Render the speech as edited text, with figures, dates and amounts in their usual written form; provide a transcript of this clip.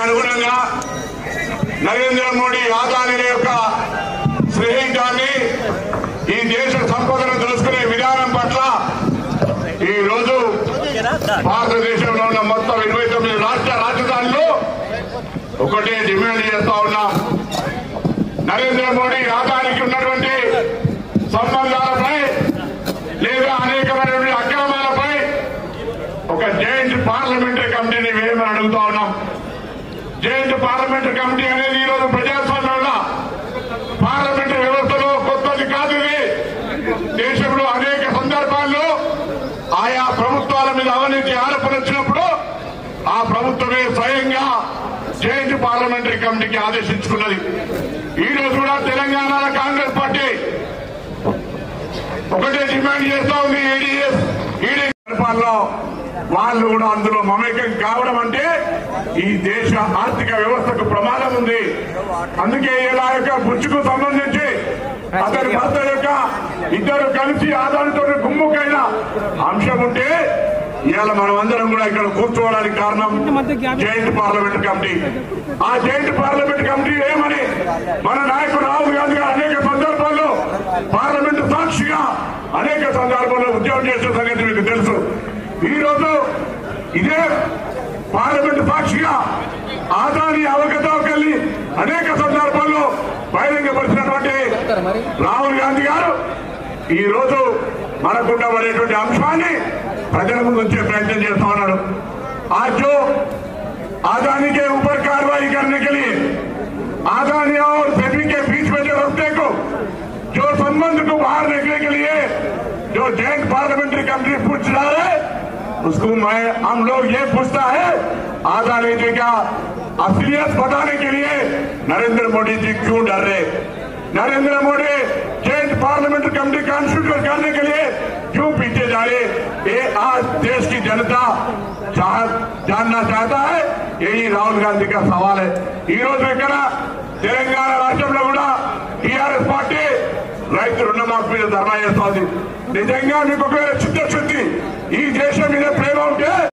అనుగుణంగా నరేంద్ర మోడీ ఆదాని యొక్క స్నేహితాన్ని ఈ దేశ సంపదను తెలుసుకునే విధానం పట్ల ఈ రోజు భారతదేశంలో ఉన్న మొత్తం 29 రాష్ట్ర రాజధానిలో ఒకటే డిమాండ్ చేస్తా ఉన్నాం. నరేంద్ర మోడీ ఆదానికి ఉన్నటువంటి సంబంధాలపై లేదా అనేకమైనటువంటి అక్రమాలపై ఒక జాయింట్ పార్లమెంటరీ కమిటీని వేయమని అడుగుతా ఉన్నాం. జాయింట్ పార్లమెంటరీ కమిటీ అనేది ఈ రోజు ప్రజాస్వామ్యంలో పార్లమెంటరీ వ్యవస్థలో కొత్తది కాదు. ఇది దేశంలో అనేక సందర్భాల్లో ఆయా ప్రభుత్వాల మీద అవినీతి ఆరోపణలు వచ్చినప్పుడు ఆ ప్రభుత్వమే స్వయంగా జాయింట్ పార్లమెంటరీ కమిటీకి ఆదేశించుకున్నది. ఈ రోజు కూడా తెలంగాణలో కాంగ్రెస్ పార్టీ ఒకటే డిమాండ్ చేస్తా ఉంది. ఈడీ పరిపాలనలో వాళ్ళు కూడా అందులో మమేకం కావడం అంటే ఈ దేశ ఆర్థిక వ్యవస్థకు ప్రమాదం ఉంది. అందుకే ఇలా యొక్క బుచ్చుకు సంబంధించి అతని భర్త యొక్క ఇద్దరు కలిసి ఆదానితో గుమ్ముకైన అంశం ఉంటే ఇవాళ మనం అందరం కూడా ఇక్కడ కూర్చోవడానికి కారణం జాయింట్ పార్లమెంట్ కమిటీ. ఆ జాయింట్ పార్లమెంట్ కమిటీ ఏమని మన నాయకుడు రాహుల్ గాంధీ గారు అనేక సందర్భాల్లో పార్లమెంటు సాక్షిగా అనేక సందర్భాల్లో ఉద్యమం చేసిన సంగతి మీకు తెలుసు. ఈ రోజు ఇదే పార్లమెంటు సాక్షిగా ఆదాని అవకతవకల్ని అనేక సందర్భాల్లో బహిరంగపరిచినటువంటి రాహుల్ గాంధీ గారు ఈ రోజు మనకుండబడేటువంటి అంశాన్ని ప్రజల ముందు ఉంచే ప్రయత్నం చేస్తా ఉన్నాడు. आज जो आदानी के ऊपर कार्रवाई करने के लिए आदानी और सेबी के बीच में जो रास्ते को जो संबंध को बाहर निकलने के लिए जो जॉइंट पार्लियामेंट्री कमेटी पूछ रहा है उसको हम लोग ये पूछता है आदानी जी का असलियत बताने के लिए नरेंद्र मोदी जी क्यों डर रहे? Narendra Modi joint parliamentary committee constitute करने के लिए क्यों पीछे जा रहे? ये आज देश की जनता जानना चाहता है. यही राहुल गांधी का सवाल है. ఈ రోజు ఇక్కడ తెలంగాణ రాష్ట్రంలో కూడా టీఆర్ఎస్ పార్టీ రైతు రుణమాఫీ మీద ధర్నా చేస్తోంది. నిజంగా మీకు ఒకవేళ చిత్తశుద్ధి ఈ దేశం మీద ప్రేమ ఉంటే